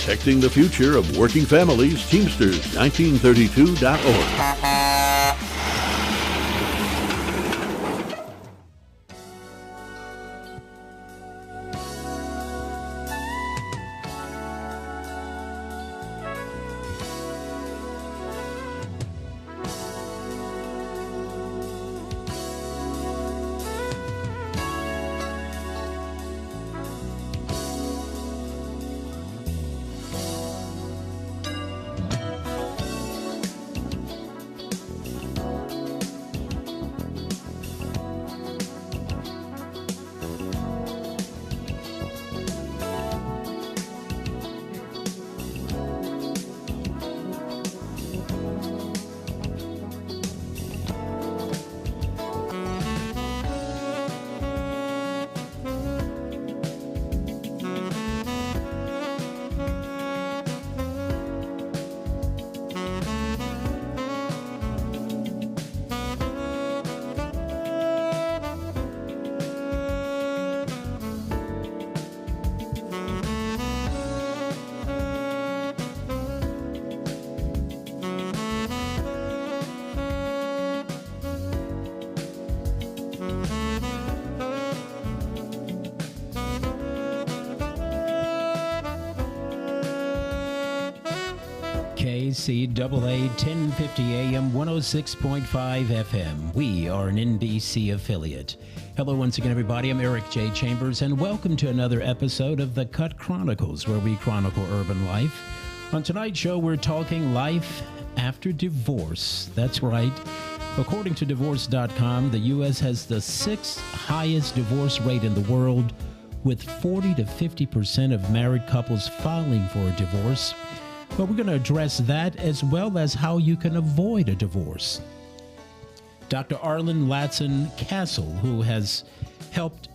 Protecting the future of working families, Teamsters1932.org. KCAA 1050 AM 106.5 FM. We are an NBC affiliate. Hello once again, everybody. I'm Eric J. Chambers, and welcome to another episode of the Cut Chronicles, where we chronicle urban life. On tonight's show, we're talking life after divorce. That's right. According to Divorce.com, the U.S. has the sixth highest divorce rate in the world, with 40 to 50% of married couples filing for a divorce. But we're going to address that as well as how you can avoid a divorce. Dr. Arlen Latson Castle, who has helped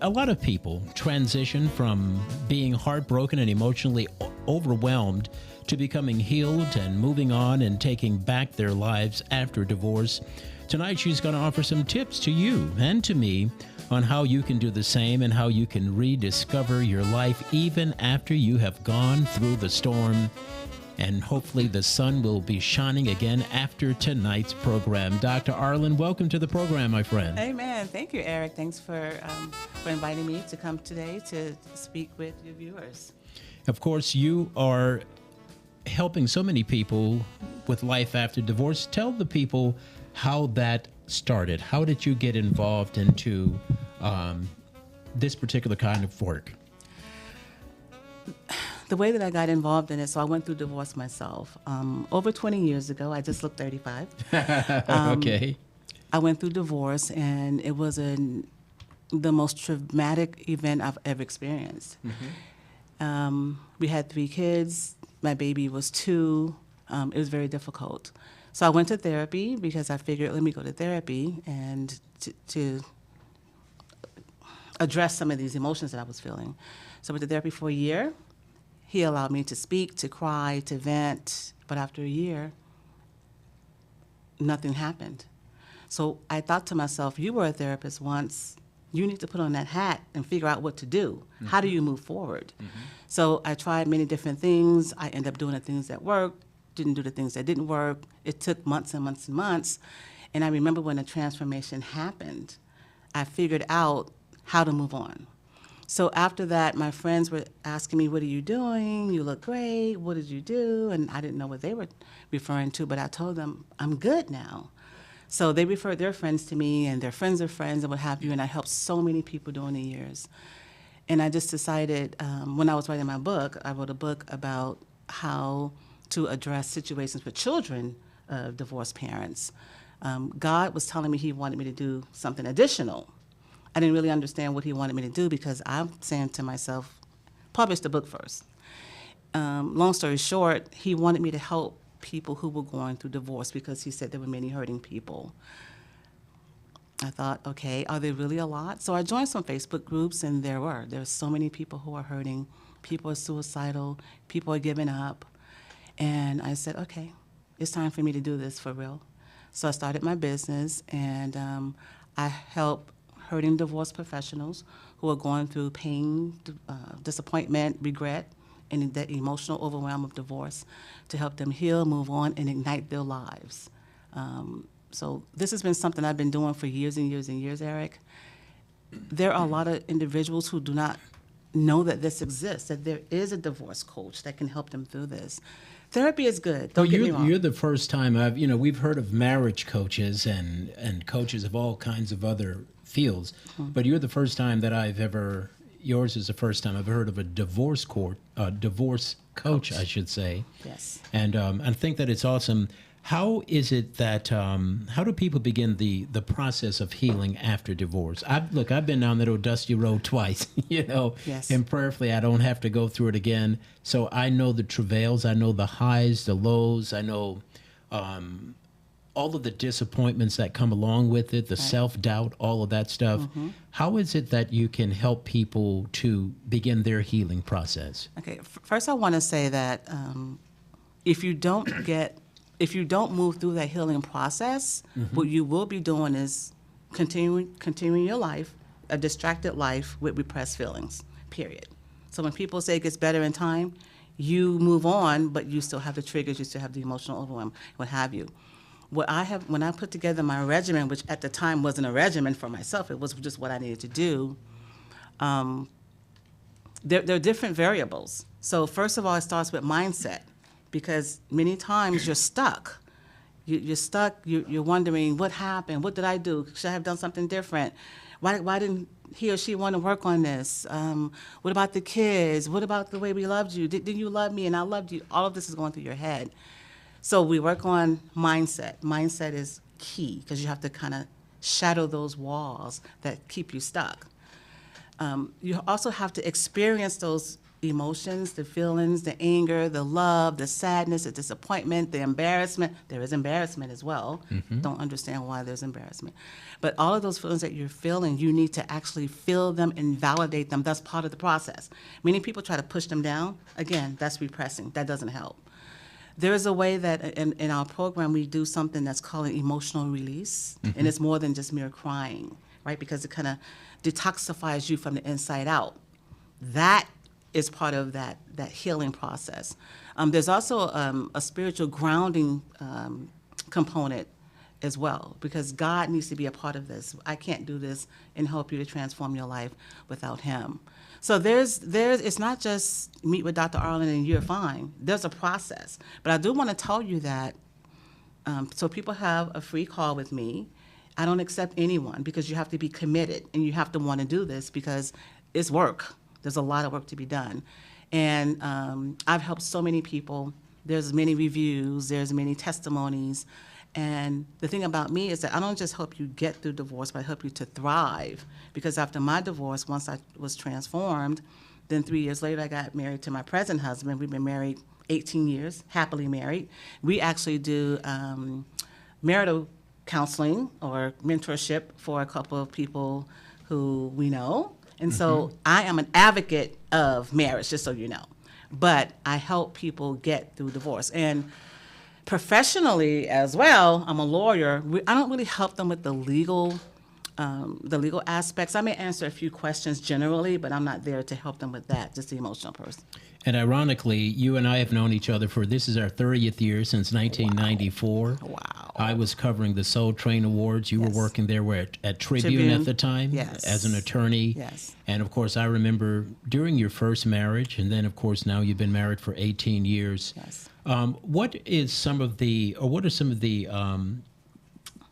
a lot of people transition from being heartbroken and emotionally overwhelmed to becoming healed and moving on and taking back their lives after divorce. Tonight, she's going to offer some tips to you and to me on how you can do the same and how you can rediscover your life even after you have gone through the storm. And hopefully the sun will be shining again after tonight's program. Dr. Arlen, welcome to the program, my friend. Amen. Thank you, Eric. Thanks for inviting me to come today to speak with your viewers. Of course, you are helping so many people with life after divorce. Tell the people how that started. How did you get involved into this particular kind of work? The way that I got involved in it, so I went through divorce myself. Over 20 years ago, I just looked 35. Okay. I went through divorce, and it was the most traumatic event I've ever experienced. Mm-hmm. We had 3 kids. My baby was 2. It was very difficult. So I went to therapy because I figured, let me go to therapy and to address some of these emotions that I was feeling. So I went to therapy for a year. He allowed me to speak, to cry, to vent. But after a year, nothing happened. So I thought to myself, you were a therapist once. You need to put on that hat and figure out what to do. Mm-hmm. How do you move forward? Mm-hmm. So I tried many different things. I ended up doing the things that worked, didn't do the things that didn't work. It took months and months and months. And I remember when the transformation happened, I figured out how to move on. So after that, my friends were asking me, what are you doing? You look great. What did you do? And I didn't know what they were referring to, but I told them, I'm good now. So they referred their friends to me, and their friends of friends and what have you, and I helped so many people during the years. And I just decided, when I was writing my book, I wrote a book about how to address situations with children of divorced parents. God was telling me he wanted me to do something additional. I didn't really understand what he wanted me to do because I'm saying to myself, publish the book first. Long story short, he wanted me to help people who were going through divorce because he said there were many hurting people. I thought, okay, are there really a lot? So I joined some Facebook groups, and there were so many people who are hurting. People are suicidal. People are giving up. And I said, okay, it's time for me to do this for real. So I started my business, and I help hurting divorce professionals who are going through pain, disappointment, regret, any that emotional overwhelm of divorce, to help them heal, move on, and ignite their lives. So this has been something I've been doing for years and years and years, Eric. There are a lot of individuals who do not know that this exists, that there is a divorce coach that can help them through this. Therapy is good. Don't get me wrong. You're the first time we've heard of marriage coaches and coaches of all kinds of other fields, but you're the first time that yours is the first time I've heard of a divorce coach, I should say. Yes. And I think that it's awesome. How is it that, how do people begin the process of healing after divorce? I've been down that old dusty road twice, Yes. and prayerfully I don't have to go through it again. So I know the travails, I know the highs, the lows, I know all of the disappointments that come along with it, the self-doubt, all of that stuff. Mm-hmm. How is it that you can help people to begin their healing process? Okay, first I want to say that if you don't move through that healing process, what you will be doing is continuing your life, a distracted life with repressed feelings, period. So when people say it gets better in time, you move on, but you still have the triggers, you still have the emotional overwhelm, what have you. When I put together my regimen, which at the time wasn't a regimen for myself, it was just what I needed to do, there are different variables. So first of all, it starts with mindset, because many times you're stuck. You're stuck, you're wondering, what happened? What did I do? Should I have done something different? Why didn't he or she want to work on this? What about the kids? What about the way we loved you? Didn't you love me and I loved you? All of this is going through your head. So we work on mindset. Mindset is key, because you have to kind of shadow those walls that keep you stuck. You also have to experience those emotions, the feelings, the anger, the love, the sadness, the disappointment, the embarrassment. There is embarrassment as well. Don't understand why there's embarrassment. But all of those feelings that you're feeling, you need to actually feel them and validate them. That's part of the process. Many people try to push them down. Again, that's repressing. That doesn't help. There is a way that in our program we do something that's called an emotional release, and it's more than just mere crying, right? Because it kind of detoxifies you from the inside out. That is part of that healing process. There's also a spiritual grounding component as well, because God needs to be a part of this. I can't do this and help you to transform your life without Him. So it's not just meet with Dr. Arlen and you're fine. There's a process. But I do want to tell you that, so people have a free call with me. I don't accept anyone, because you have to be committed and you have to want to do this, because it's work. There's a lot of work to be done. And I've helped so many people. There's many reviews, there's many testimonies. And the thing about me is that I don't just help you get through divorce, but I help you to thrive. Because after my divorce, once I was transformed, then 3 years later I got married to my present husband. We've been married 18 years, happily married. We actually do marital counseling or mentorship for a couple of people who we know. And so I am an advocate of marriage, just so you know. But I help people get through divorce. And professionally as well, I'm a lawyer. I don't really help them with the legal aspects. I may answer a few questions generally, but I'm not there to help them with that, just the emotional person. And ironically, you and I have known each other this is our 30th year since 1994. Wow. I was covering the Soul Train Awards. You were working there at Tribune at the time as an attorney. Yes. And of course, I remember during your first marriage, and then of course now you've been married for 18 years. Yes. What are some of the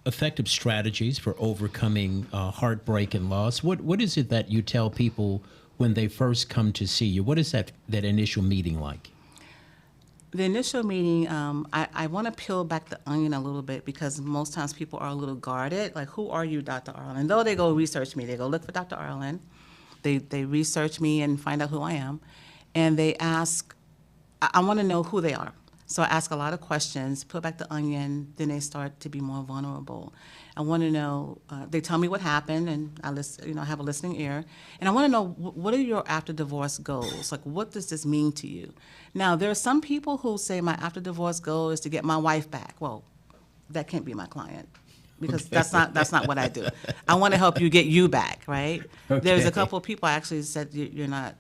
effective strategies for overcoming heartbreak and loss? What is it that you tell people when they first come to see you? What is that initial meeting like? The initial meeting, I want to peel back the onion a little bit, because most times people are a little guarded. Like, who are you, Dr. Arlen? Though they go research me, they go look for Dr. Arlen. They research me and find out who I am. And they ask, I want to know who they are. So I ask a lot of questions, peel back the onion, then they start to be more vulnerable. I want to know, they tell me what happened, and I have a listening ear. And I want to know, what are your after divorce goals? Like, what does this mean to you? Now, there are some people who say my after divorce goal is to get my wife back. Well, that can't be my client, because that's not what I do. I want to help you get you back, right? Okay. There's a couple of people I actually said, you're not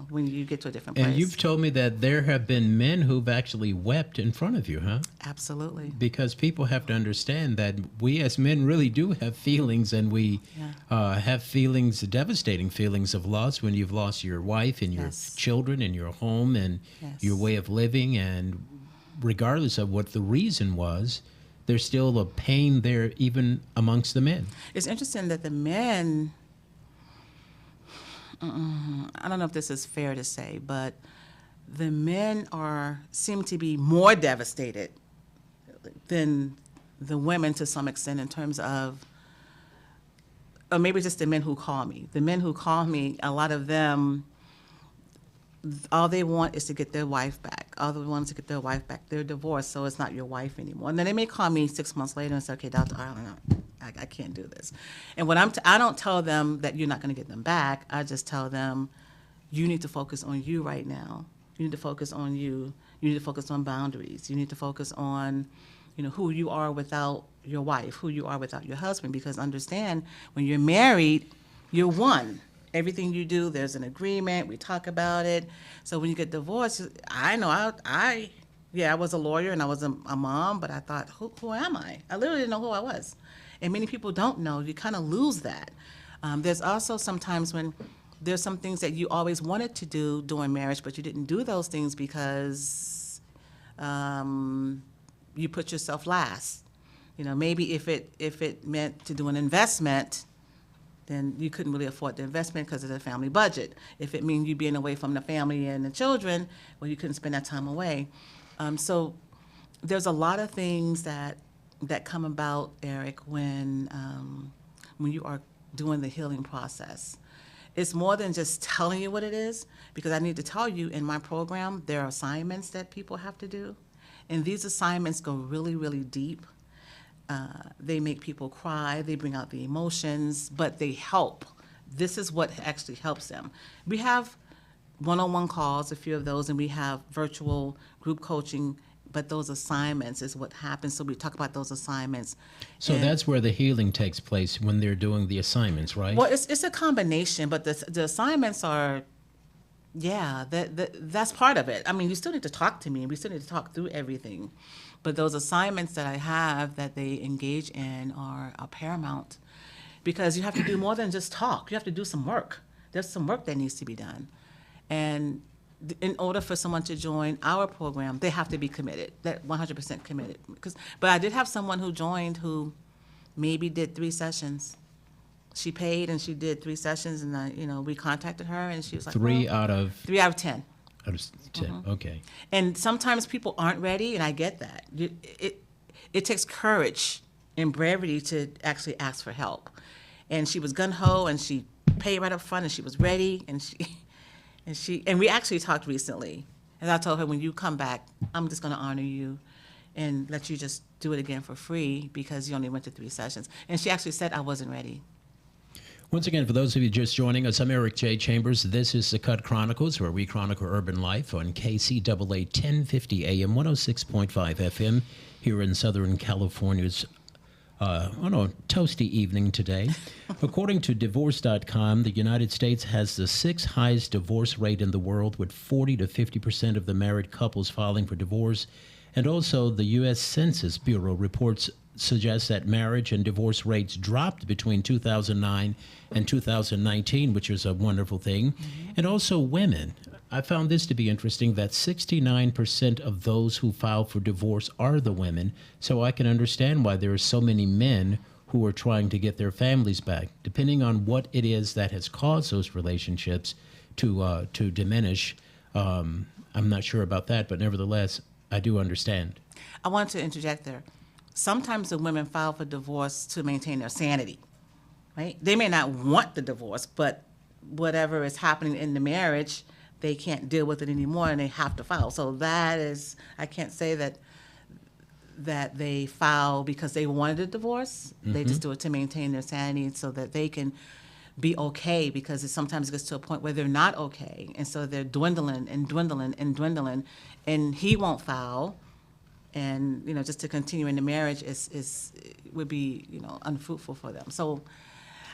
when you get to a different place. And you've told me that there have been men who've actually wept in front of you, huh? Absolutely. Because people have to understand that we as men really do have feelings, and we have feelings, devastating feelings of loss when you've lost your wife and your children and your home and your way of living. And regardless of what the reason was, there's still a pain there even amongst the men. It's interesting that the men, I don't know if this is fair to say, but the men seem to be more devastated than the women to some extent, in terms of, or maybe just the men who call me. The men who call me, a lot of them, all they want is to get their wife back. All they want is to get their wife back. They're divorced, so it's not your wife anymore. And then they may call me 6 months later and say, okay, Dr. Ireland, I can't do this. And when I don't tell them that you're not going to get them back. I just tell them, you need to focus on you right now. You need to focus on you. You need to focus on boundaries. You need to focus on, who you are without your wife, who you are without your husband. Because understand, when you're married, you're one. Everything you do, there's an agreement. We talk about it. So when you get divorced, I know I was a lawyer and I was a mom, but I thought, who am I? I literally didn't know who I was. And many people don't know. You kind of lose that. There's also sometimes when there's some things that you always wanted to do during marriage, but you didn't do those things because you put yourself last. Maybe if it meant to do an investment, then you couldn't really afford the investment because of the family budget. If it means you being away from the family and the children, well, you couldn't spend that time away. So there's a lot of things that come about, Eric, when you are doing the healing process. It's more than just telling you what it is, because I need to tell you, in my program, there are assignments that people have to do, and these assignments go really, really deep. They make people cry, they bring out the emotions, but they help. This is what actually helps them. We have one-on-one calls, a few of those, and we have virtual group coaching, but those assignments is what happens. So we talk about those assignments. So that's where the healing takes place, when they're doing the assignments, right? Well, it's a combination, but the assignments are, that's part of it. I mean, you still need to talk to me. We still need to talk through everything. But those assignments that I have that they engage in are paramount, because you have to do more than just talk. You have to do some work. There's some work that needs to be done. And in order for someone to join our program, they have to be committed, that 100% committed. But I did have someone who joined who maybe did 3 sessions. She paid and she did 3 sessions, and we contacted her, and she was like, 3 out of 10. Out of 10, okay. And sometimes people aren't ready, and I get that. It takes courage and bravery to actually ask for help. And she was gung-ho, and she paid right up front, and she was ready, and we actually talked recently. And I told her, when you come back, I'm just going to honor you and let you just do it again for free, because you only went to 3 sessions. And she actually said I wasn't ready. Once again, for those of you just joining us, I'm Eric J. Chambers. This is the Cut Chronicles, where we chronicle urban life on KCAA 1050 AM, 106.5 FM, here in Southern California's toasty evening today. According to Divorce.com, the United States has the 6th highest divorce rate in the world, with 40 to 50% of the married couples filing for divorce. And also, the U.S. Census Bureau reports suggest that marriage and divorce rates dropped between 2009 and 2019, which is a wonderful thing. Mm-hmm. And also women. I found this to be interesting, that 69% of those who file for divorce are the women. So I can understand why there are so many men who are trying to get their families back, depending on what it is that has caused those relationships to diminish. I'm not sure about that, but nevertheless, I do understand. I want to interject there. Sometimes the women file for divorce to maintain their sanity, right? They may not want the divorce, but whatever is happening in the marriage, they can't deal with it anymore, and they have to file. So that is, I can't say that they file because they wanted a divorce. Mm-hmm. They just do it to maintain their sanity so that they can be okay, because it sometimes gets to a point where they're not okay. And so they're dwindling and dwindling and dwindling, and he won't file. And, just to continue in the marriage would be, unfruitful for them. So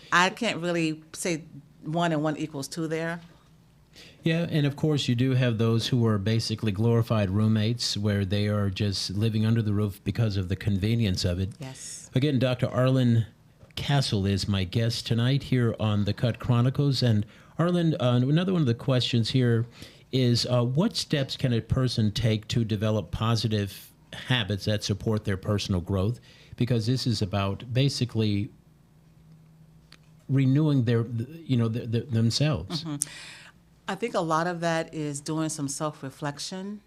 I can't really say 1 and 1 equals 2 there. Yeah, and of course you do have those who are basically glorified roommates where they are just living under the roof because of the convenience of it. Yes. Again, Dr. Arlen Castle is my guest tonight here on the Cut Chronicles. And Arlen, another one of the questions here is what steps can a person take to develop positive habits that support their personal growth? Because this is about basically renewing themselves. Mm-hmm. I think a lot of that is doing some self-reflection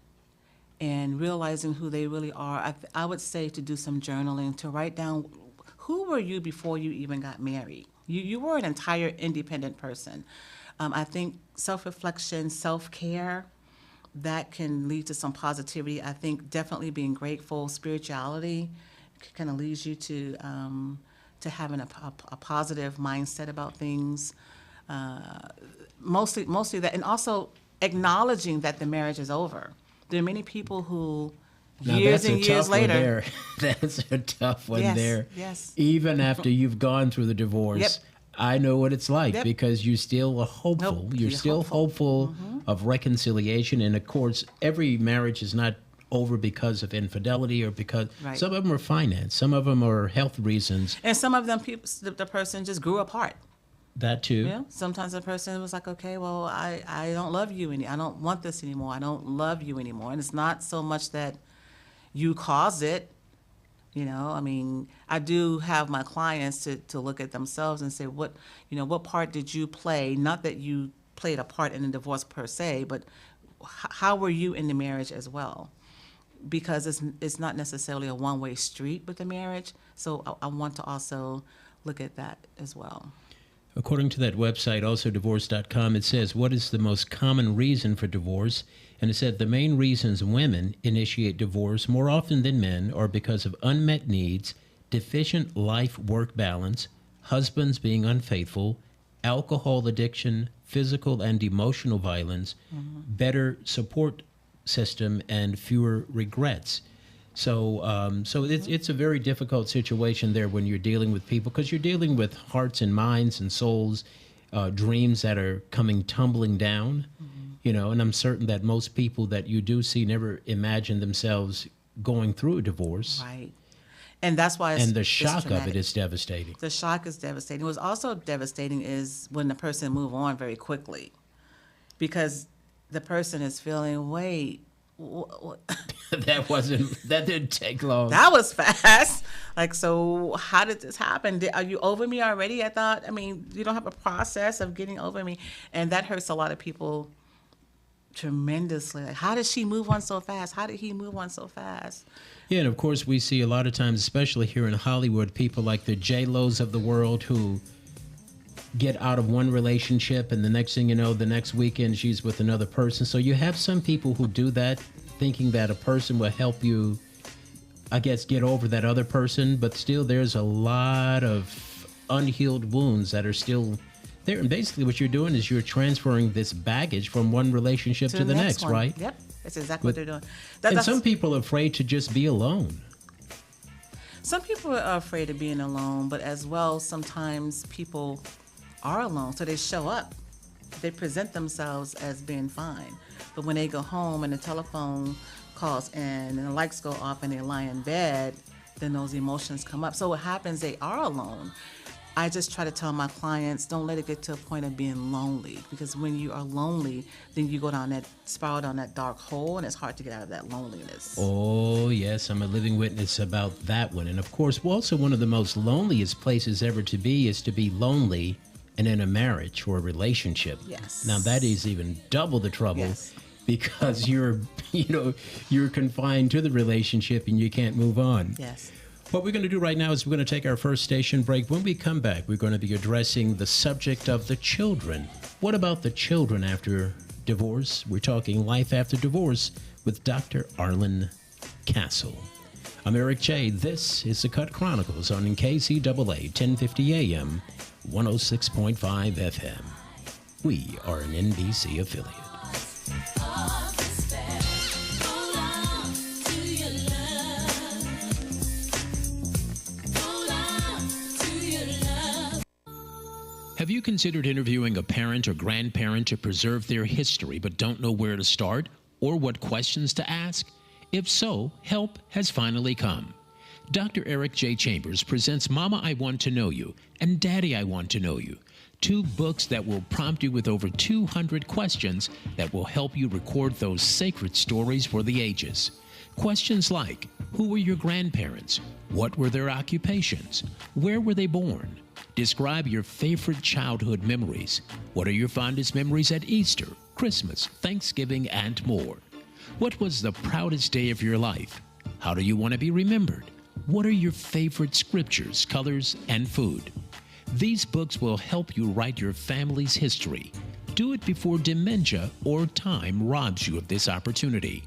and realizing who they really are. I would say to do some journaling, to write down who were you before you even got married. You were an entire independent person. I think self-reflection, self-care, that can lead to some positivity. I think definitely being grateful, spirituality kind of leads you to having a positive mindset about things. Mostly that, and also acknowledging that the marriage is over. There are many people who Now years that's and a years tough one later. there. That's a tough one Yes, there. yes. Even after you've gone through the divorce, Yep. I know what it's like Yep. because you still are hopeful. Nope, You're you're still hopeful. hopeful of reconciliation. And of course, every marriage is not over because of infidelity or because Right. some of them are finance, some of them are health reasons. And some of them people, the person just grew apart. That too. Yeah. Sometimes the person was like, okay, well, I don't love you I don't want this anymore. I don't love you anymore. And it's not so much that you caused it. I mean, I do have my clients to look at themselves and say, what part did you play? Not that you played a part in the divorce per se, but how were you in the marriage as well? Because it's not necessarily a one-way street with the marriage. So I want to also look at that as well. According to that website, also divorce.com, it says, what is the most common reason for divorce? And it said the main reasons women initiate divorce more often than men are because of unmet needs, deficient life-work balance, husbands being unfaithful, alcohol addiction, physical and emotional violence, better support system, and fewer regrets. So it's a very difficult situation there when you're dealing with people because you're dealing with hearts and minds and souls, dreams that are coming tumbling down, and I'm certain that most people that you do see never imagine themselves going through a divorce. Right. And that's why And the it's shock of traumatic. it is devastating. The shock is devastating. What's also devastating is when the person move on very quickly because the person is feeling, wait, That didn't take long. that was fast. Like, so how did this happen? Are you over me already? You don't have a process of getting over me. And that hurts a lot of people tremendously. Like, how did she move on so fast? How did he move on so fast? Yeah, and of course we see a lot of times, especially here in Hollywood, people like the J-Los of the world who get out of one relationship and the next thing you know, the next weekend she's with another person. So you have some people who do that thinking that a person will help you, I guess, get over that other person, but still there's a lot of unhealed wounds that are still there. And basically what you're doing is you're transferring this baggage from one relationship to the next, one. right? Yep, that's exactly what they're doing. And some people are afraid to just be alone. Some people are afraid of being alone, but as well, sometimes people are alone, so they show up. They present themselves as being fine. But when they go home and the telephone calls and the lights go off and they lie in bed, then those emotions come up. So what happens, they are alone. I just try to tell my clients, don't let it get to a point of being lonely, because when you are lonely, then you go down that spiral, down that dark hole, and it's hard to get out of that loneliness. Oh, yes, I'm a living witness about that one. And of course, also one of the most loneliest places ever to be is to be lonely and in a marriage or a relationship. Yes. Now that is even double the trouble. Yes. Because you're confined to the relationship and you can't move on. Yes. What we're going to do right now is we're going to take our first station break. When we come back, we're going to be addressing the subject of the children. What about the children after divorce? We're talking life after divorce with Dr. Arlen Castle. I'm Eric J. This is the Cut Chronicles on KCAA 1050 AM, 106.5 FM. We are an NBC affiliate. Have Have you considered interviewing a parent or grandparent to preserve their history but don't know where to start or what questions to ask? If so, help has finally come. Dr. Eric J. Chambers presents Mama, I Want to Know You and Daddy, I Want to Know You, 2 books that will prompt you with over 200 questions that will help you record those sacred stories for the ages. Questions like, who were your grandparents? What were their occupations? Where were they born? Describe your favorite childhood memories. What are your fondest memories at Easter, Christmas, Thanksgiving, and more? What was the proudest day of your life? How do you want to be remembered? What are your favorite scriptures, colors, and food? These books will help you write your family's history. Do it before dementia or time robs you of this opportunity.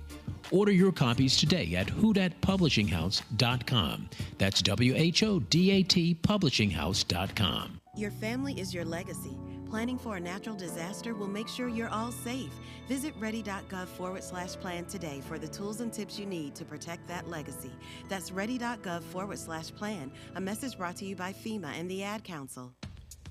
Order your copies today at whodatpublishinghouse.com. That's WHODAT publishinghouse.com. Your family is your legacy. Planning for a natural disaster will make sure you're all safe. Visit ready.gov/plan today for the tools and tips you need to protect that legacy. That's ready.gov/plan. A message brought to you by FEMA and the Ad Council.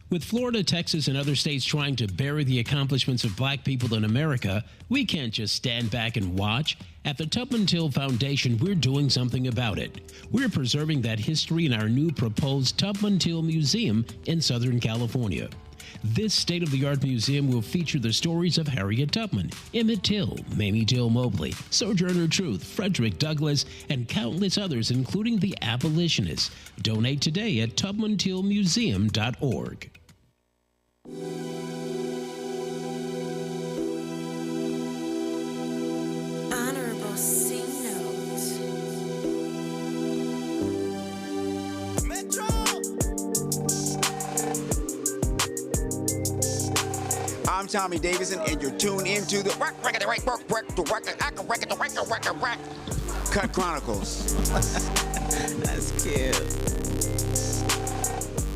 With Florida, Texas, and other states trying to bury the accomplishments of black people in America, we can't just stand back and watch. At the Tubman Till Foundation, we're doing something about it. We're preserving that history in our new proposed Tubman Till Museum in Southern California. This state-of-the-art museum will feature the stories of Harriet Tubman, Emmett Till, Mamie Till Mobley, Sojourner Truth, Frederick Douglass, and countless others, including the abolitionists. Donate today at tubmantillmuseum.org. Honorable C Note. Metro! I'm Tommy Davidson, and you're tuned into the Cut Chronicles. That's cute.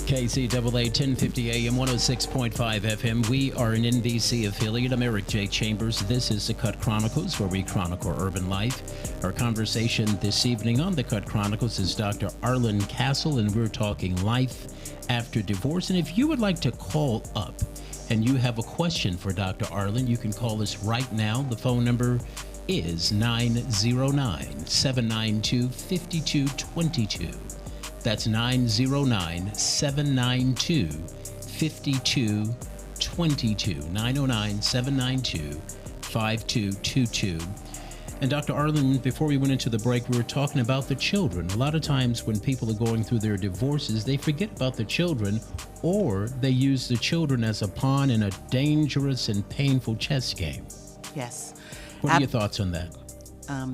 KCAA 1050 AM 106.5 FM. We are an NBC affiliate. I'm Eric J. Chambers. This is the Cut Chronicles, where we chronicle urban life. Our conversation this evening on the Cut Chronicles is Dr. Arlen Castle, and we're talking life after divorce. And if you would like to call up and you have a question for Dr. Arlen, you can call us right now. The phone number is 909-792-5222. That's 909-792-5222. 909-792-5222. And Dr. Arlen, before we went into the break, we were talking about the children. A lot of times when people are going through their divorces, they forget about the children, or they use the children as a pawn in a dangerous and painful chess game. Yes. What are your thoughts on that?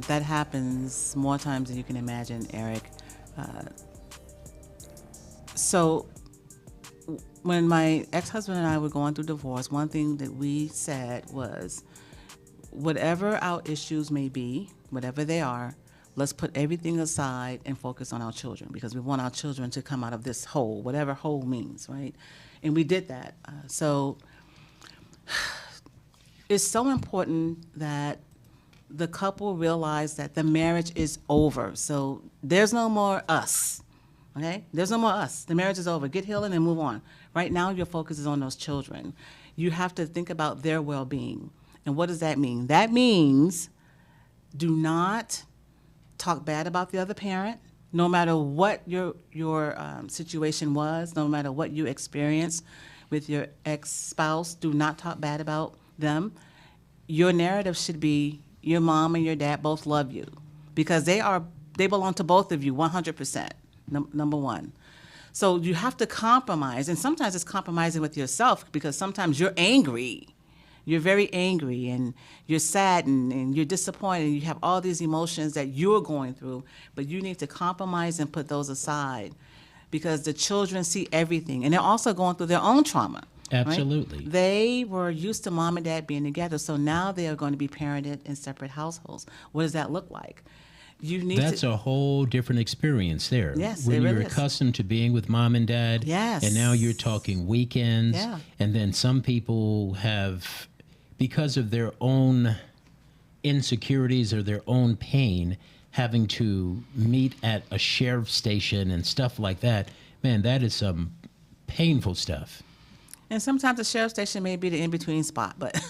That happens more times than you can imagine, Eric. So when my ex-husband and I were going through divorce, one thing that we said was, whatever our issues may be, whatever they are, let's put everything aside and focus on our children, because we want our children to come out of this hole, whatever hole means, right? And we did that. So it's so important that the couple realize that the marriage is over. So there's no more us. Okay? There's no more us. The marriage is over. Get healing and move on. Right now, your focus is on those children. You have to think about their well-being. And what does that mean? That means do not talk bad about the other parent, no matter what your situation was, no matter what you experienced with your ex-spouse. Do not talk bad about them. Your narrative should be your mom and your dad both love you, because they belong to both of you 100%. Number one. So you have to compromise, and sometimes it's compromising with yourself, because sometimes you're angry. You're very angry, and you're sad, and you're disappointed, and you have all these emotions that you're going through, but you need to compromise and put those aside, because the children see everything, and they're also going through their own trauma. Absolutely. Right? They were used to mom and dad being together, so now they are going to be parented in separate households. What does that look like? That's a whole different experience there. Yes, when it really you're is. accustomed to being with mom and dad, Yes. and now you're talking weekends, Yeah. and then some people have, because of their own insecurities or their own pain, having to meet at a sheriff's station and stuff like that. Man, that is some painful stuff. And sometimes the sheriff station may be the in-between spot, but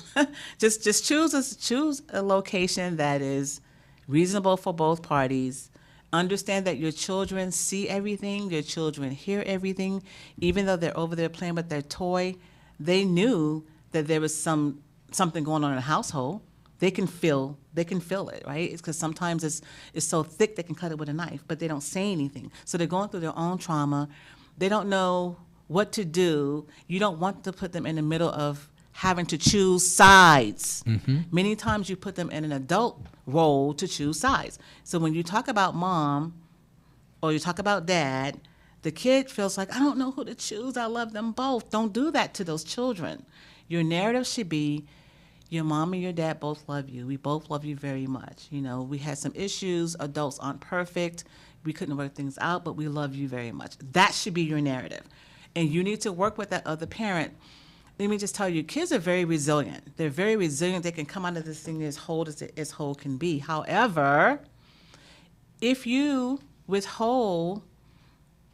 just choose a location that is reasonable for both parties. Understand that your children see everything, your children hear everything, even though they're over there playing with their toy. They knew that there was something going on in the household. They can feel it, right? It's because sometimes it's so thick they can cut it with a knife, but they don't say anything. So they're going through their own trauma. They don't know what to do. You don't want to put them in the middle of having to choose sides. Many times you put them in an adult role to choose sides. So when you talk about mom or you talk about dad, the kid feels like, I don't know who to choose. I love them both. Don't do that to those children. Your narrative should be, your mom and your dad both love you. We both love you very much. You know, we had some issues. Adults aren't perfect. We couldn't work things out, but we love you very much. That should be your narrative. And you need to work with that other parent. Let me just tell you, kids are very resilient. They're very resilient. They can come out of this thing as whole as whole can be. However, if you withhold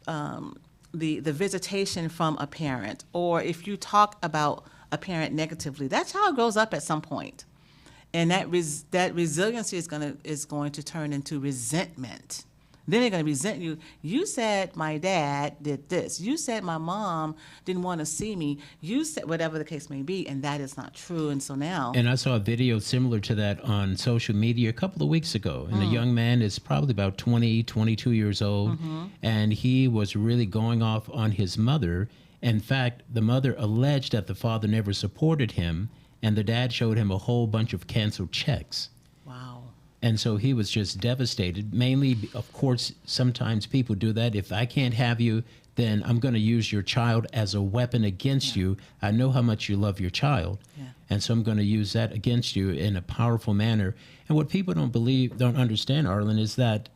the visitation from a parent, or if you talk about a parent negatively, that child grows up at some point, and that resiliency is going to turn into resentment. Then they're going to resent you. You said my dad did this. You said my mom didn't want to see me. You said whatever the case may be, and that is not true. And so now... And I saw a video similar to that on social media a couple of weeks ago. And the young man is probably about 20, 22 years old, and he was really going off on his mother. In fact, the mother alleged that the father never supported him, and the dad showed him a whole bunch of canceled checks. Wow. And so he was just devastated. Mainly, of course, sometimes people do that. If I can't have you, then I'm going to use your child as a weapon against you. I know how much you love your child. And so I'm going to use that against you in a powerful manner. And what people don't understand, Arlen, is that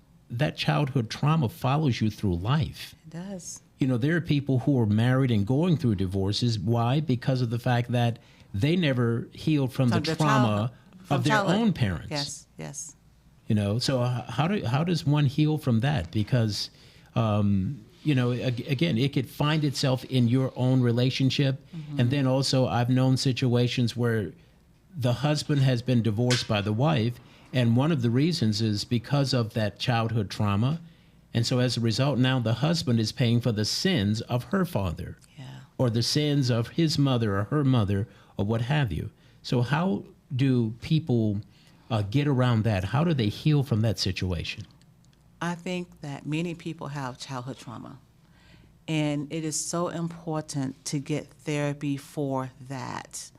childhood trauma follows you through life. It does. You know, there are people who are married and going through divorces. Why? Because of the fact that they never healed from the trauma of their own parents. Yes, yes. You know, so how does one heal from that? Because, you know, again, it could find itself in your own relationship. And then also I've known situations where the husband has been divorced by the wife, and one of the reasons is because of that childhood trauma. And so as a result, now the husband is paying for the sins of her father, or the sins of his mother or her mother, or what have you. So how do people get around that? How do they heal from that situation? I think that many people have childhood trauma, and it is so important to get therapy for that.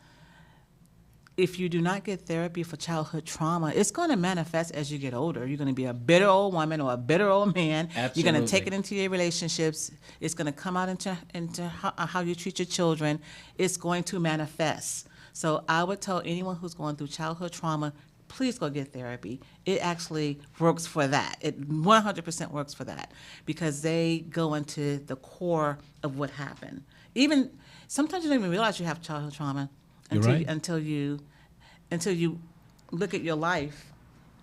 If you do not get therapy for childhood trauma, it's going to manifest as you get older. You're going to be a bitter old woman or a bitter old man. Absolutely. You're going to take it into your relationships. It's going to come out into how you treat your children. It's going to manifest. So I would tell anyone who's going through childhood trauma, please go get therapy. It actually works for that. It 100% works for that, because they go into the core of what happened. Even sometimes you don't even realize you have childhood trauma until you look at your life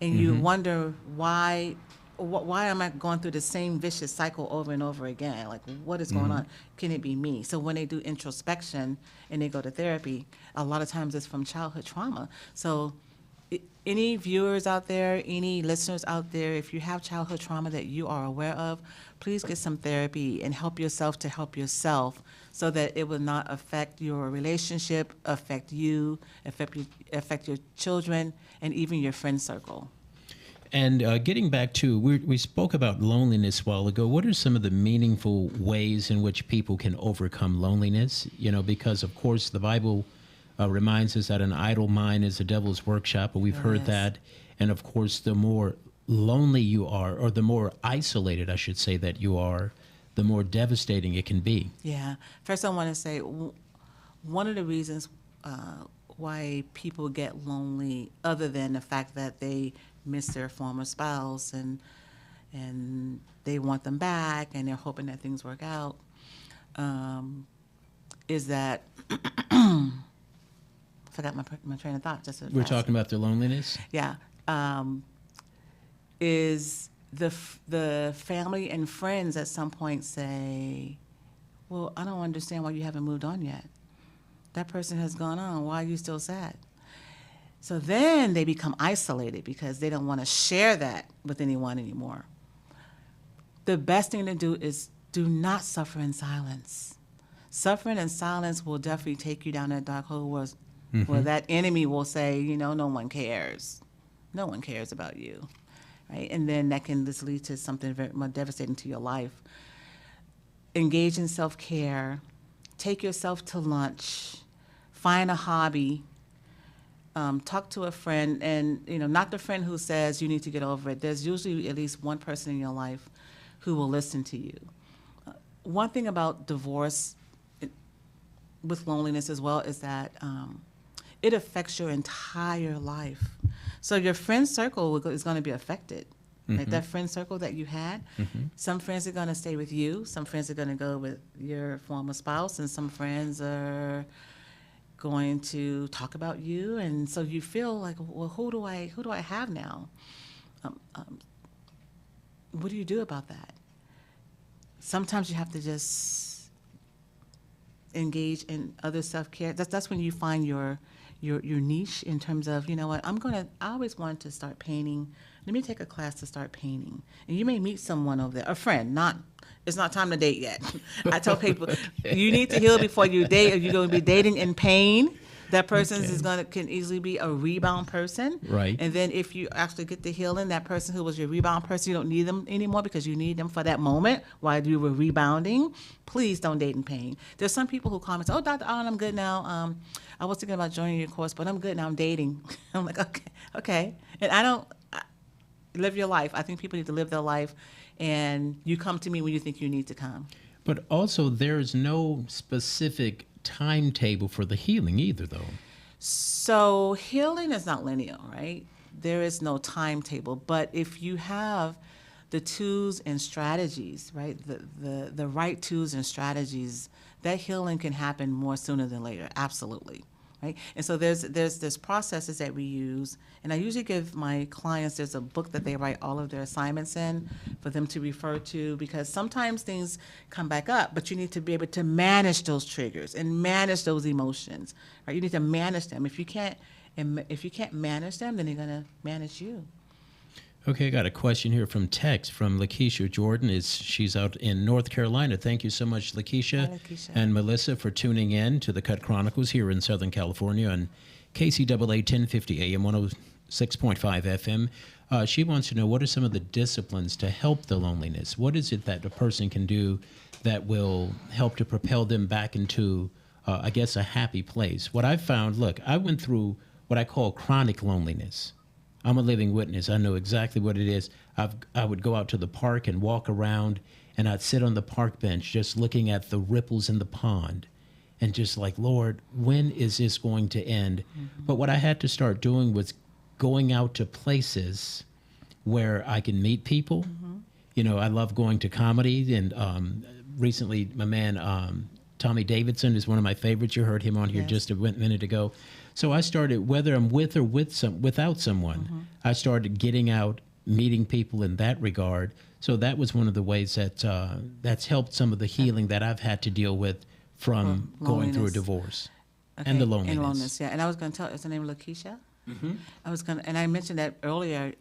and you wonder why am I going through the same vicious cycle over and over again? Like, what is going on? Can it be me? So when they do introspection and they go to therapy, a lot of times it's from childhood trauma. So any viewers out there, any listeners out there, if you have childhood trauma that you are aware of, please get some therapy and help yourself to help yourself, so that it will not affect your relationship, affect you, affect your children, and even your friend circle. And getting back to, we spoke about loneliness a while ago. What are some of the meaningful ways in which people can overcome loneliness? You know, because, of course, the Bible reminds us that an idle mind is a devil's workshop, and we've heard that. And, of course, the more lonely you are, or the more isolated, I should say, that you are, the more devastating it can be. Yeah. First, I want to say one of the reasons why people get lonely, other than the fact that they miss their former spouse and they want them back and they're hoping that things work out, is that forgot my train of thought. We're talking about their loneliness? Yeah. Is the family and friends at some point say, well, I don't understand why you haven't moved on yet. That person has gone on. Why are you still sad? So then they become isolated because they don't want to share that with anyone anymore. The best thing to do is do not suffer in silence. Suffering in silence will definitely take you down that dark hole where that enemy will say, no one cares. No one cares about you, right? And then that can just lead to something very more devastating to your life. Engage in self-care. Take yourself to lunch. Find a hobby. Talk to a friend, and not the friend who says you need to get over it. There's usually at least one person in your life who will listen to you. One thing about divorce with loneliness as well is that it affects your entire life. So your friend circle is going to be affected. Like that friend circle that you had, some friends are going to stay with you, some friends are going to go with your former spouse, and some friends are going to talk about you, and so you feel like, well, who do I have now? What do you do about that? Sometimes you have to just engage in other self-care. That's when you find your niche in terms of, I always wanted to start painting. Let me take a class to start painting. And you may meet someone over there, a friend, it's not time to date yet. I tell people, you need to heal before you date, or you're going to be dating in pain. That person can easily be a rebound person. Right. And then if you actually get the healing, that person who was your rebound person, you don't need them anymore because you need them for that moment while you were rebounding. Please don't date in pain. There's some people who comment, oh, Dr. Allen, I'm good now. I was thinking about joining your course, but I'm good now. I'm dating. I'm like, okay. And live your life. I think people need to live their life, and you come to me when you think you need to come. But also, there's no specific timetable for the healing either, though. So healing is not linear, right? There is no timetable. But if you have the tools and strategies, right, the right tools and strategies, that healing can happen more sooner than later. Absolutely. Right? And so there's processes that we use, and I usually give my clients, there's a book that they write all of their assignments in for them to refer to, because sometimes things come back up, but you need to be able to manage those triggers and manage those emotions. Right? You need to manage them. If you can't manage them, then they're going to manage you. Okay, I got a question here from text from Lakeisha Jordan. She's out in North Carolina. Thank you so much, Lakeisha. Hi, Lakeisha. And Melissa, for tuning in to the Cut Chronicles here in Southern California on KCAA 1050 AM 106.5 FM. She wants to know, what are some of the disciplines to help the loneliness? What is it that a person can do that will help to propel them back into, a happy place? What I've found, look, I went through what I call chronic loneliness. I'm a living witness. I know exactly what it is. I would go out to the park and walk around, and I'd sit on the park bench just looking at the ripples in the pond and just like, Lord, when is this going to end? But what I had to start doing was going out to places where I can meet people. I love going to comedy, and recently my man Tommy Davidson is one of my favorites. You heard him on here just a minute ago. So I started, whether I'm with or without someone, I started getting out, meeting people in that regard. So that was one of the ways that's helped some of the healing that I've had to deal with from going through a divorce. And the loneliness. And loneliness, yeah. And I was going to tell, is her name Lakeisha? And I mentioned that earlier.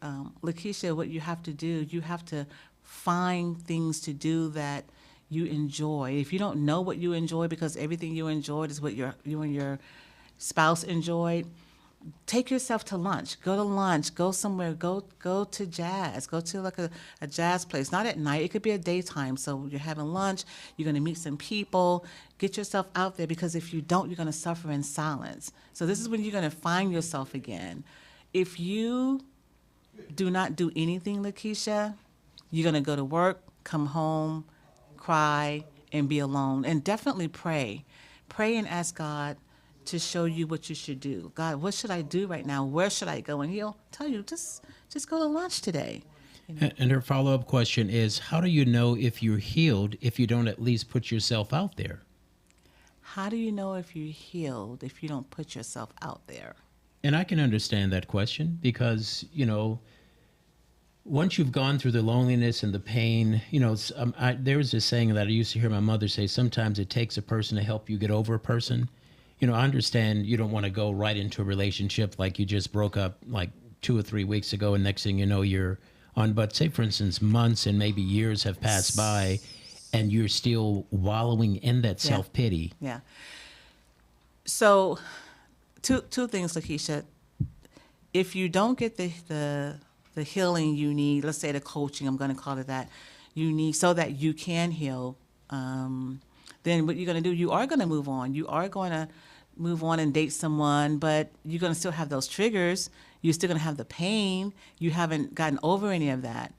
Lakeisha, what you have to do, you have to find things to do that you enjoy. If you don't know what you enjoy, because everything you enjoyed is what you and your spouse enjoyed, take yourself to lunch. Go to lunch. Go somewhere. Go to jazz. Go to like a jazz place. Not at night. It could be a daytime. So you're having lunch. You're going to meet some people. Get yourself out there, because if you don't, you're going to suffer in silence. So this is when you're going to find yourself again. If you do not do anything, Lakeisha, you're going to go to work, come home, cry, and be alone. And definitely pray. Pray and ask God to show you what you should do. God, what should I do right now? Where should I go? And he'll tell you, just go to lunch today. And her follow-up question is, how do you know if you're healed if you don't at least put yourself out there? How do you know if you're healed if you don't put yourself out there? And I can understand that question because, once you've gone through the loneliness and the pain, there was this saying that I used to hear my mother say, sometimes it takes a person to help you get over a person. I understand you don't want to go right into a relationship like you just broke up like 2 or 3 weeks ago, and next thing you know, you're on. But say, for instance, months and maybe years have passed by, and you're still wallowing in that self-pity. Yeah. So, two things, Lakeisha. If you don't get the healing you need, let's say the coaching, I'm going to call it that, you need so that you can heal, then what you're going to do, you are going to move on. You are going to move on and date someone, but you're going to still have those triggers. You're still going to have the pain. You haven't gotten over any of that.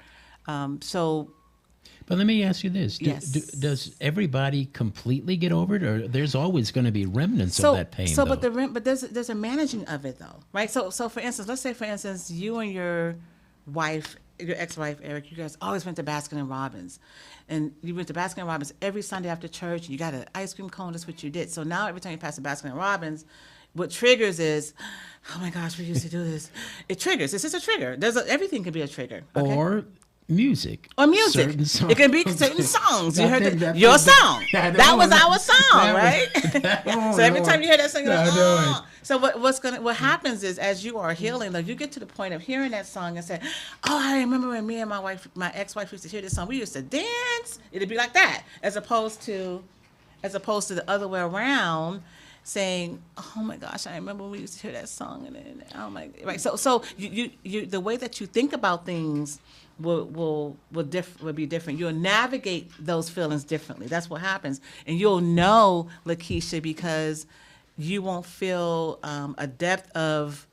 But let me ask you this. Yes. Does everybody completely get over it, or there's always going to be remnants of that pain, though? But there's a managing of it, though, right? So for instance, let's say, for instance, you and your wife, your ex-wife, Eric, you guys always went to Baskin and Robbins. And you went to Baskin and Robbins every Sunday after church, and you got an ice cream cone. That's what you did. So now every time you pass a Baskin and Robbins, what triggers is, oh my gosh, we used to do this. It triggers. It's just a trigger. Everything can be a trigger. Okay? Or music. Certain songs. It can be certain songs. You heard your song. That was our song, right? So every time you hear that song, you're like, oh. So what happens is, as you are healing, like, you get to the point of hearing that song and say, oh, I remember when me and my ex-wife used to hear this song. We used to dance. It'd be like that, as opposed to the other way around, saying, "Oh my gosh, I remember we used to hear that song." And then, oh my, right. So you the way that you think about things will be different. You'll navigate those feelings differently. That's what happens, and you'll know, Lakeisha, because you won't feel a depth of,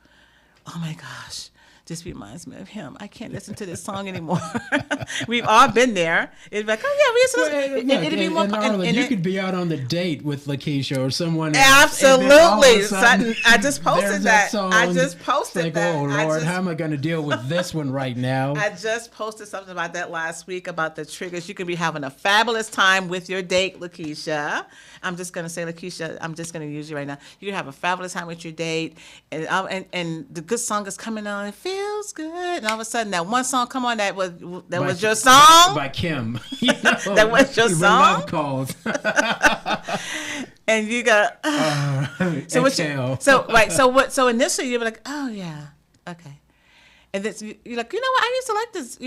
oh my gosh, this reminds me of him. I can't listen to this song anymore. We've all been there. It's like, oh yeah, we used to listen. It'd be more. And you could be out on the date with Lakeisha or someone else. Absolutely. Sudden, I just posted that. I just posted like, that. Oh Lord, how am I going to deal with this one right now? I just posted something about that last week, about the triggers. You could be having a fabulous time with your date, Lakeisha. I'm just going to say, Lakeisha, I'm just going to use you right now. You can have a fabulous time with your date, and the good song is coming on. It feels good, and all of a sudden that one song come on that was your song by Kim. That was your song. Love calls. And you got so initially you were like, oh yeah, okay. And then you're like, you know what? I used to like this.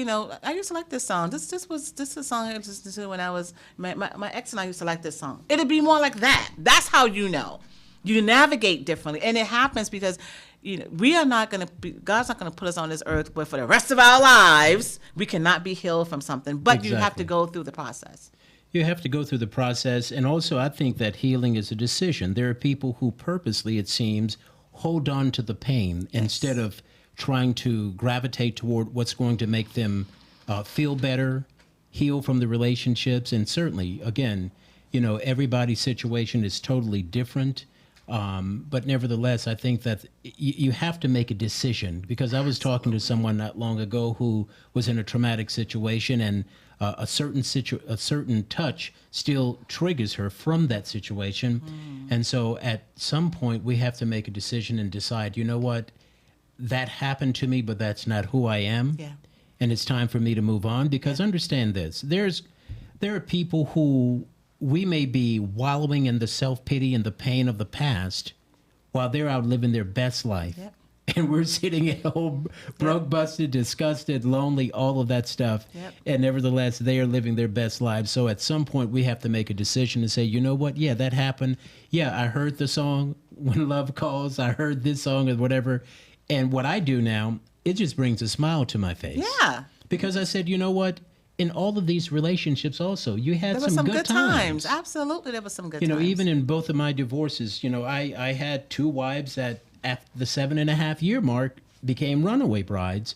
I used to like this song. This is a song I listened to when I was my ex and I used to like this song. It'd be more like that. That's how you know. You navigate differently, and it happens because we are not going to be. God's not going to put us on this earth where for the rest of our lives we cannot be healed from something. But Exactly. You have to go through the process. You have to go through the process, and also I think that healing is a decision. There are people who purposely, it seems, hold on to the pain instead of trying to gravitate toward what's going to make them feel better, heal from the relationships. And certainly, again, everybody's situation is totally different. But nevertheless, I think that you have to make a decision, because I was talking to someone not long ago who was in a traumatic situation, and a certain touch still triggers her from that situation. And so at some point we have to make a decision and decide, you know what? That happened to me, but that's not who I am. Yeah. And it's time for me to move on, because understand this. There are people who we may be wallowing in the self-pity and the pain of the past while they're out living their best life. Yep. And we're sitting at home broke, busted, disgusted, lonely, all of that stuff. Yep. And nevertheless, they are living their best lives. So at some point, we have to make a decision and say, you know what? Yeah, that happened. Yeah, I heard the song When Love Calls. I heard this song or whatever. And what I do now, it just brings a smile to my face. Yeah. Because I said, you know what? In all of these relationships also, you had There were some good times. Absolutely, there were some good times. Even in both of my divorces, I had 2 wives that at the 7.5-year mark became runaway brides.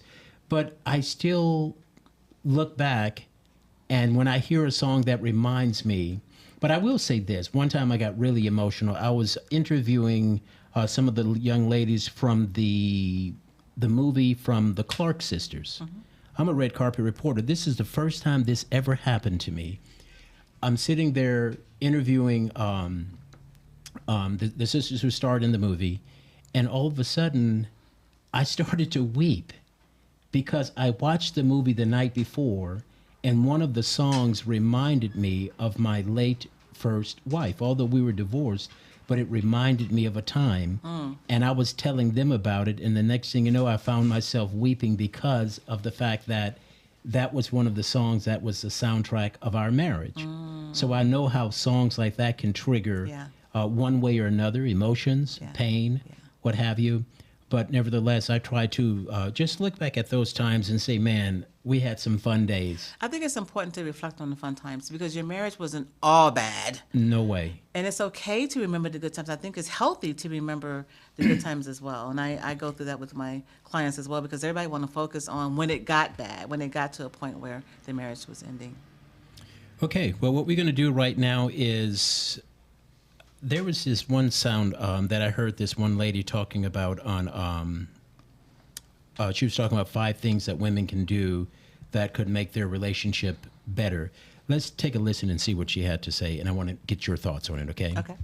But I still look back, and when I hear a song that reminds me, but I will say this. One time I got really emotional. I was interviewing some of the young ladies from the movie from the Clark sisters. Mm-hmm. I'm a red carpet reporter. This is the first time this ever happened to me. I'm sitting there interviewing the sisters who starred in the movie, and all of a sudden, I started to weep because I watched the movie the night before, and one of the songs reminded me of my late first wife. Although we were divorced, but it reminded me of a time, and I was telling them about it, and the next thing you know, I found myself weeping because of the fact that that was one of the songs that was the soundtrack of our marriage. So I know how songs like that can trigger one way or another, emotions, pain, what have you. But nevertheless, I try to just look back at those times and say, man, we had some fun days. I think it's important to reflect on the fun times because your marriage wasn't all bad. No way. And it's okay to remember the good times. I think it's healthy to remember the good times as well. And I go through that with my clients as well because everybody want to focus on when it got bad, when it got to a point where the marriage was ending. Okay, well, what we're going to do right now is there was this one sound that I heard this one lady talking about on, she was talking about 5 things that women can do that could make their relationship better. Let's take a listen and see what she had to say, and I want to get your thoughts on it, okay? Okay.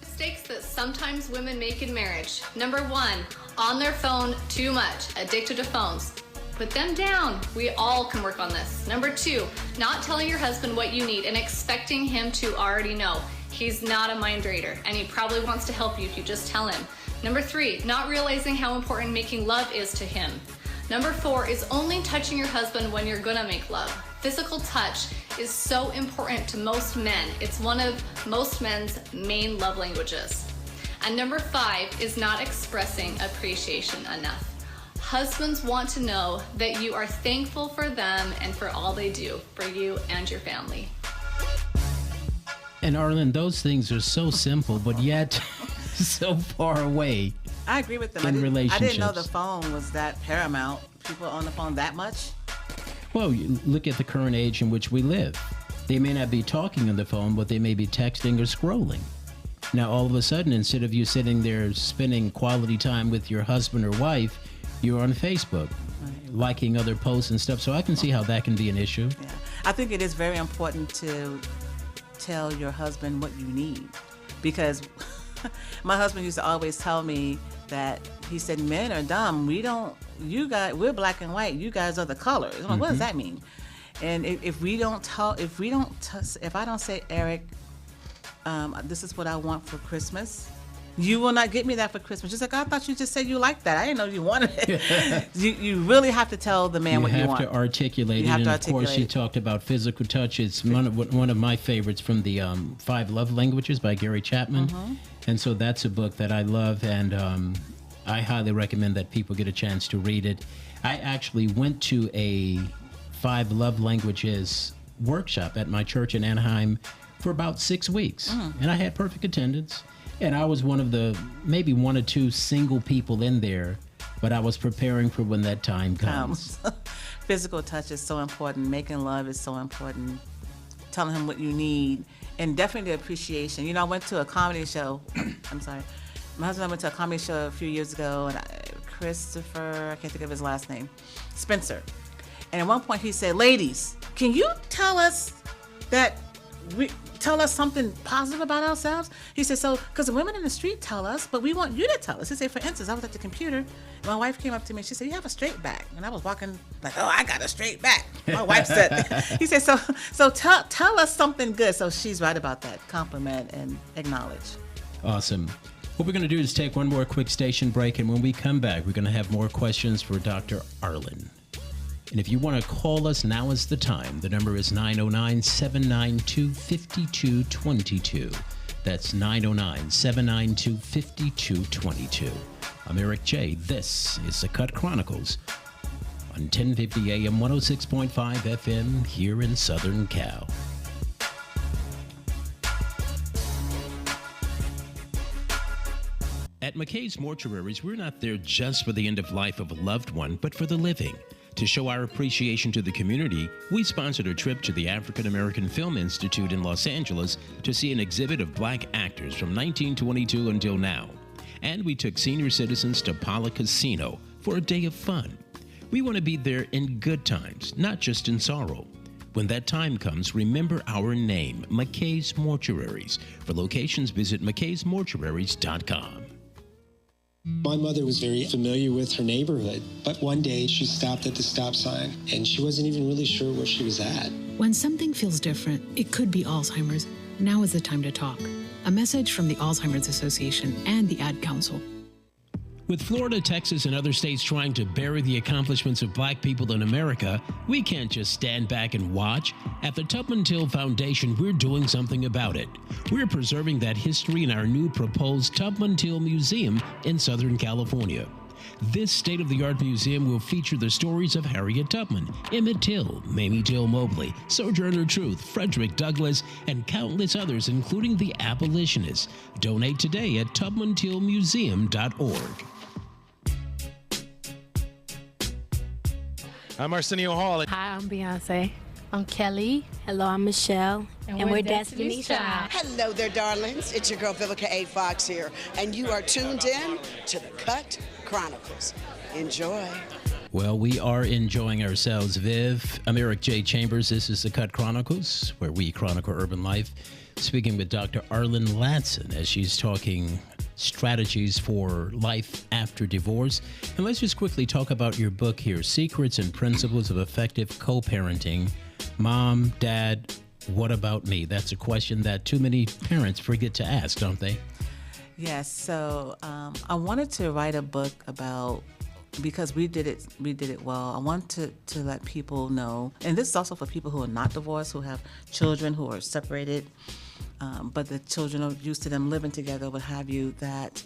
Mistakes that sometimes women make in marriage. Number 1, on their phone too much, addicted to phones. Put them down. We all can work on this. Number 2, not telling your husband what you need and expecting him to already know. He's not a mind reader, and he probably wants to help you if you just tell him. Number 3, not realizing how important making love is to him. Number 4 is only touching your husband when you're gonna make love. Physical touch is so important to most men. It's one of most men's main love languages. And number 5 is not expressing appreciation enough. Husbands want to know that you are thankful for them and for all they do for you and your family. And Arlen, those things are so simple, but yet so far away. I agree with them. In I relationships. didn't know the phone was that paramount. People on the phone that much? Well, you look at the current age in which we live. They may not be talking on the phone, but they may be texting or scrolling. Now, all of a sudden, instead of you sitting there spending quality time with your husband or wife, you're on Facebook, liking other posts and stuff. So I can see how that can be an issue. Yeah. I think it is very important to tell your husband what you need because my husband used to always tell me that he said, men are dumb. We're black and white. You guys are the colors. I'm like, what does that mean? And if I don't say, Eric, this is what I want for Christmas, you will not get me that for Christmas. She's like, I thought you just said you liked that. I didn't know you wanted it. you really have to tell the man what you want. You have to articulate it. And of course, she talked about physical touch. It's one of my favorites from the 5 Love Languages by Gary Chapman. And so that's a book that I love, and I highly recommend that people get a chance to read it. I actually went to a 5 Love Languages workshop at my church in Anaheim for about 6 weeks, and I had perfect attendance. And I was one of the maybe 1 or 2 single people in there, but I was preparing for when that time comes. Physical touch is so important. Making love is so important. Telling him what you need. And definitely the appreciation. You know, I went to a comedy show. I'm sorry. My husband and I went to a comedy show a few years ago, and Christopher, I can't think of his last name, Spencer. And at one point he said, ladies, can you tell us something positive about ourselves? He said, so, because the women in the street tell us, but we want you to tell us. He said, for instance, I was at the computer, and my wife came up to me, and she said, you have a straight back. And I was walking like, oh, I got a straight back. My wife said, he said, so tell us something good. So she's right about that. Compliment and acknowledge. Awesome. What we're going to do is take one more quick station break, and when we come back, we're going to have more questions for Dr. Arlen. And if you want to call us, now is the time. The number is 909-792-5222. That's 909-792-5222. I'm Eric J. This is the Cut Chronicles on 1050 AM, 106.5 FM here in Southern Cal. At McKay's Mortuaries, we're not there just for the end of life of a loved one, but for the living. To show our appreciation to the community, we sponsored a trip to the African American Film Institute in Los Angeles to see an exhibit of black actors from 1922 until now. And we took senior citizens to Pala Casino for a day of fun. We want to be there in good times, not just in sorrow. When that time comes, remember our name, McKay's Mortuaries. For locations, visit mckaysmortuaries.com. My mother was very familiar with her neighborhood, but one day she stopped at the stop sign and she wasn't even really sure where she was at. When something feels different, it could be Alzheimer's. Now is the time to talk. A message from the Alzheimer's Association and the Ad Council. With Florida, Texas, and other states trying to bury the accomplishments of black people in America, we can't just stand back and watch. At the Tubman Till Foundation, we're doing something about it. We're preserving that history in our new proposed Tubman Till Museum in Southern California. This state-of-the-art museum will feature the stories of Harriet Tubman, Emmett Till, Mamie Till Mobley, Sojourner Truth, Frederick Douglass, and countless others, including the abolitionists. Donate today at tubmantillmuseum.org. I'm Arsenio Hall. Hi, I'm Beyonce. I'm Kelly. Hello, I'm Michelle. And we're Destiny's Child. Hello there, darlings. It's your girl, Vivica A. Fox here. And you are tuned in to the Cut Chronicles. Enjoy. Well, we are enjoying ourselves, Viv. I'm Eric J. Chambers. This is the Cut Chronicles, where we chronicle urban life. Speaking with Dr. Arlen Ladson as she's talking strategies for life after divorce. And let's just quickly talk about your book here, Secrets and Principles of Effective Co-Parenting. Mom, Dad, what about me? That's a question that too many parents forget to ask, don't they? Yes. So I wanted to write a book about, because we did it well. I want to let people know, and this is also for people who are not divorced, who have children who are separated, but the children are used to them living together, what have you, that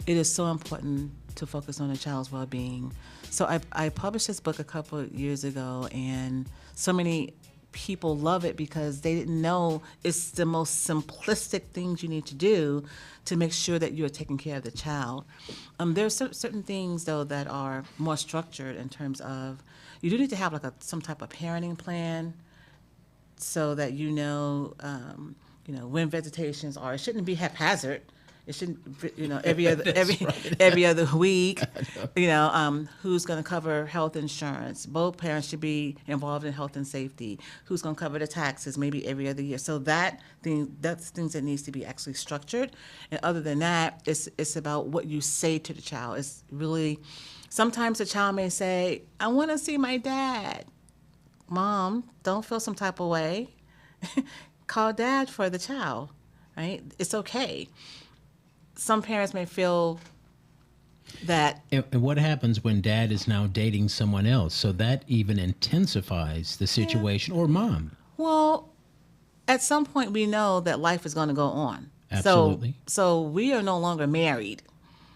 it is so important to focus on a child's well-being. So I published this book a couple of years ago, and so many people love it because they didn't know it's the most simplistic things you need to do to make sure that you're taking care of the child. There are certain things, though, that are more structured in terms of, you do need to have like some type of parenting plan so that you know when visitations are. It shouldn't be haphazard. It shouldn't, every other week. Who's going to cover health insurance? Both parents should be involved in health and safety. Who's going to cover the taxes? Maybe every other year. So that's things that needs to be actually structured. And other than that, it's about what you say to the child. It's really, sometimes the child may say, "I want to see my dad." Mom, don't feel some type of way. Call dad for the child, right? It's okay. Some parents may feel that. And what happens when dad is now dating someone else? So that even intensifies the situation, or mom. Well, at some point we know that life is going to go on. Absolutely. So we are no longer married.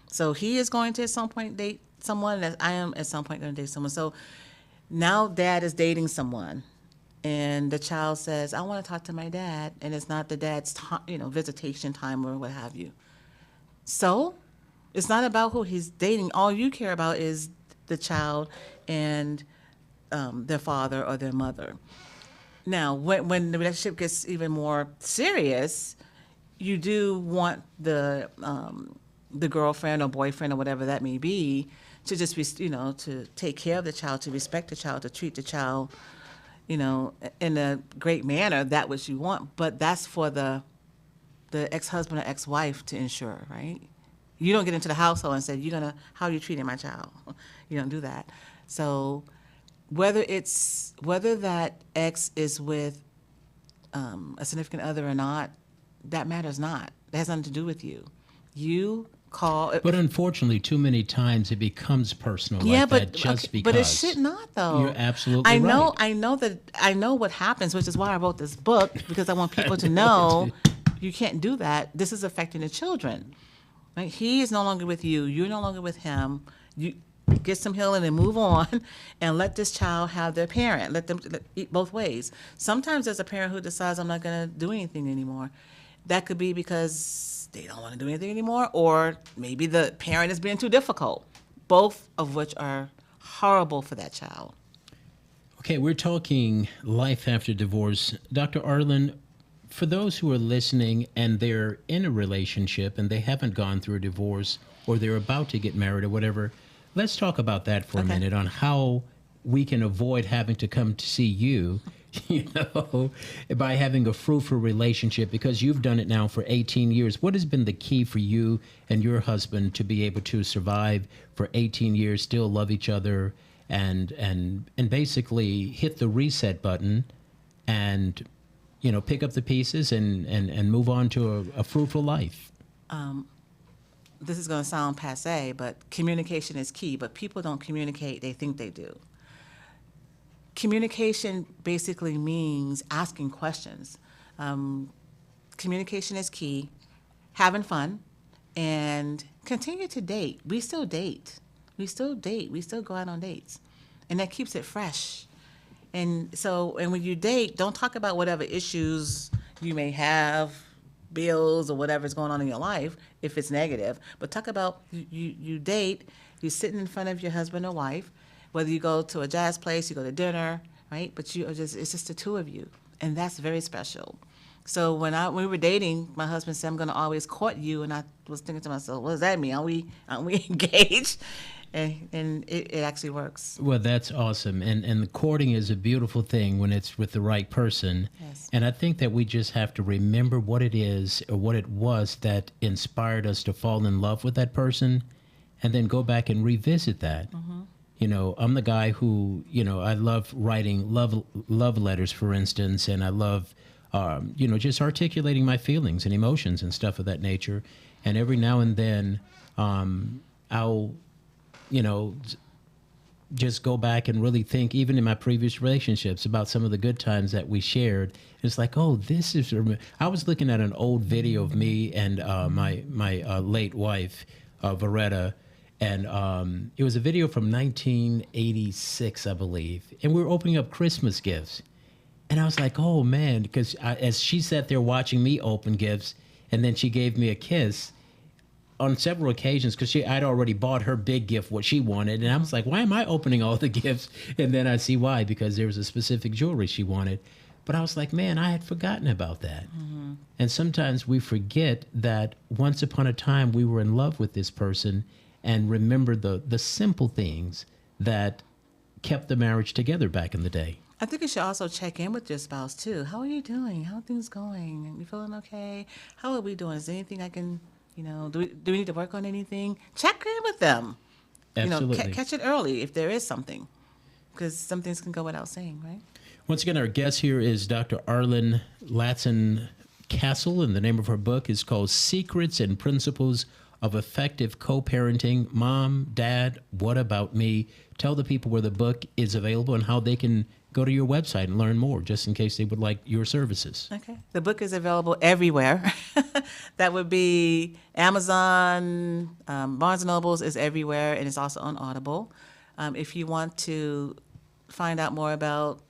So he is going to at some point date someone, and I am at some point going to date someone. So now dad is dating someone, and the child says, "I want to talk to my dad," and it's not the dad's visitation time or what have you. So it's not about who he's dating. All you care about is the child and their father or their mother. Now, when the relationship gets even more serious, you do want the girlfriend or boyfriend or whatever that may be to just be, to take care of the child, to respect the child, to treat the child, in a great manner. That what you want, but that's for the ex-husband or ex-wife to ensure, right? You don't get into the household and say, how are you treating my child? You don't do that. So whether that ex is with a significant other or not, that matters not. That has nothing to do with you. You call. But unfortunately, too many times it becomes personal because. But it should not, though. You're absolutely right. I know what happens, which is why I wrote this book, because I want people to know you can't do that. This is affecting the children. Right? He is no longer with you. You're no longer with him. You get some healing and move on, and let this child have their parent. Let them eat both ways. Sometimes there's a parent who decides, I'm not going to do anything anymore. That could be because they don't want to do anything anymore, or maybe the parent is being too difficult, both of which are horrible for that child. Okay, we're talking life after divorce. Dr. Arlen, for those who are listening and they're in a relationship and they haven't gone through a divorce, or they're about to get married or whatever, let's talk about that for a minute, on how we can avoid having to come to see you, by having a fruitful relationship, because you've done it now for 18 years. What has been the key for you and your husband to be able to survive for 18 years, still love each other, and basically hit the reset button and pick up the pieces and move on to a fruitful life? This is going to sound passe, but communication is key. But people don't communicate; they think they do. Communication basically means asking questions. Communication is key. Having fun, and continue to date. We still date. We still date. We still go out on dates, and that keeps it fresh. And when you date, don't talk about whatever issues you may have, bills or whatever's going on in your life, if it's negative. But talk about you date, you're sitting in front of your husband or wife, whether you go to a jazz place, you go to dinner, right? But it's just the two of you, and that's very special. So when we were dating, my husband said, "I'm going to always court you," and I was thinking to myself, "What does that mean? Aren't we engaged?" And it actually works. Well, that's awesome. And the courting is a beautiful thing when it's with the right person. Yes. And I think that we just have to remember what it is or what it was that inspired us to fall in love with that person, and then go back and revisit that. Mm-hmm. I'm the guy who, I love writing love letters, for instance, and I love, just articulating my feelings and emotions and stuff of that nature. And every now and then, I'll just go back and really think, even in my previous relationships, about some of the good times that we shared. It's like, oh, this is. I was looking at an old video of me and my late wife, Veretta, and it was a video from 1986, I believe, and we were opening up Christmas gifts, and I was like, oh man, because as she sat there watching me open gifts, and then she gave me a kiss on several occasions, because I'd already bought her big gift, what she wanted, and I was like, why am I opening all the gifts? And then I see why, because there was a specific jewelry she wanted. But I was like, man, I had forgotten about that. Mm-hmm. And sometimes we forget that once upon a time we were in love with this person, and remember the simple things that kept the marriage together back in the day. I think you should also check in with your spouse too. How are you doing? How are things going? You feeling okay? How are we doing? Is there anything I can, do we need to work on anything? Check in with them. Absolutely. Catch it early if there is something, because some things can go without saying, right? Once again, our guest here is Dr. Arlen Latson Castle, and the name of her book is called Secrets and Principles of Effective Co-Parenting. Mom, Dad, What About Me? Tell the people where the book is available and how they can go to your website and learn more, just in case they would like your services. Okay. The book is available everywhere. That would be Amazon, Barnes & Nobles is everywhere, and it's also on Audible. If you want to find out more about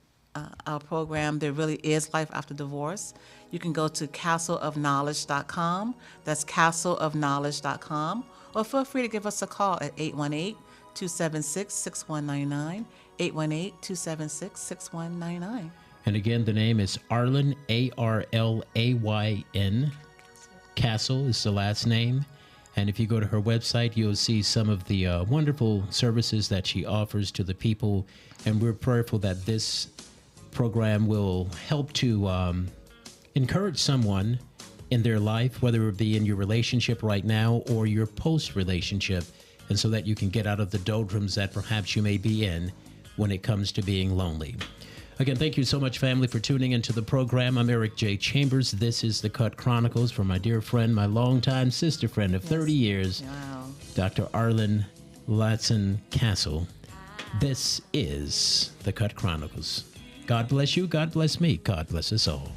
our program, There Really Is Life After Divorce, you can go to castleofknowledge.com. That's castleofknowledge.com. Or feel free to give us a call at 818-276-6199, 818-276-6199. And again, the name is Arlen, Arlayn. Castle is the last name. And if you go to her website, you'll see some of the wonderful services that she offers to the people. And we're prayerful that this program will help to encourage someone in their life, whether it be in your relationship right now or your post-relationship, and so that you can get out of the doldrums that perhaps you may be in when it comes to being lonely. Again, thank you so much, family, for tuning into the program. I'm Eric J. Chambers. This is the Cut Chronicles from my dear friend, my longtime sister friend of 30 years, Wow. Dr. Arlen Latson Castle. This is the Cut Chronicles. God bless you. God bless me. God bless us all.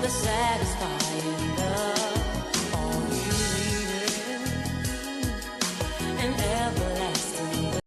Satisfying love.